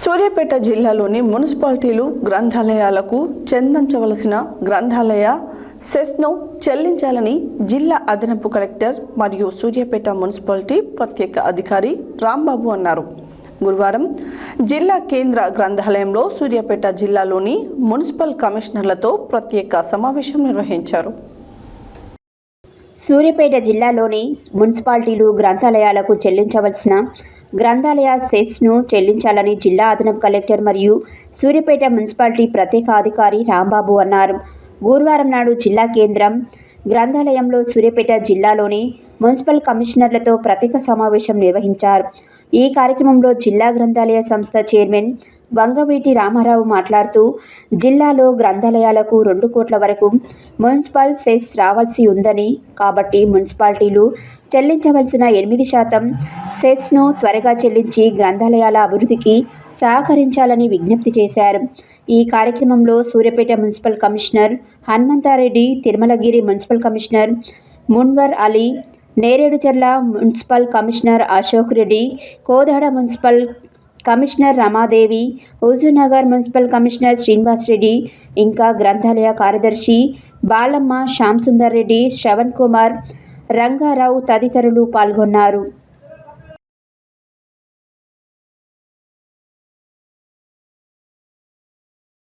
సూర్యాపేట జిల్లాలోని మున్సిపాలిటీలు గ్రంథాలయాలకు చెందించవలసిన గ్రంథాలయ సెస్ను చెల్లించాలని జిల్లా అదనపు కలెక్టర్ మరియు సూర్యాపేట మున్సిపాలిటీ ప్రత్యేక అధికారి రాంబాబు అన్నారు. గురువారం జిల్లా కేంద్ర గ్రంథాలయంలో సూర్యాపేట జిల్లాలోని మున్సిపల్ కమిషనర్లతో ప్రత్యేక సమావేశం నిర్వహించారు. సూర్యాపేట జిల్లాలోని మున్సిపాలిటీలు గ్రంథాలయాలకు చెల్లించవలసిన గ్రంథాలయ సెస్ను చెల్లించాలని జిల్లా అదనపు కలెక్టర్ మరియు సూర్యాపేట మున్సిపాలిటీ ప్రత్యేక అధికారి రాంబాబు అన్నారు. గురువారం నాడు జిల్లా కేంద్రం గ్రంథాలయంలో సూర్యాపేట జిల్లాలోని మున్సిపల్ కమిషనర్లతో ప్రత్యేక సమావేశం నిర్వహించారు. ఈ కార్యక్రమంలో జిల్లా గ్రంథాలయ సంస్థ చైర్మన్ వంగవీటి రామారావు మాట్లాడుతూ, జిల్లాలో గ్రంథాలయాలకు 2 కోట్ల వరకు మున్సిపల్ సెస్ రావాల్సి ఉందని, కాబట్టి మున్సిపాలిటీలు చెల్లించవలసిన 8% సెస్ను త్వరగా చెల్లించి గ్రంథాలయాల అభివృద్ధికి సహకరించాలని విజ్ఞప్తి చేశారు. ఈ కార్యక్రమంలో Suryapet municipal commissioner Hanumantha Reddy, Tirumalagiri municipal commissioner Munwar Ali, Neredcherla municipal commissioner Ashok Reddy, Kodad municipal commissioner Ramadevi, Huzurnagar municipal commissioner Srinivas Reddy, ఇంకా గ్రంథాలయ కార్యదర్శి బాలమ్మ, శ్యామ్ సుందర్ రెడ్డి, శ్రవణ్ కుమార్, రంగారావు తదితరులు పాల్గొన్నారు.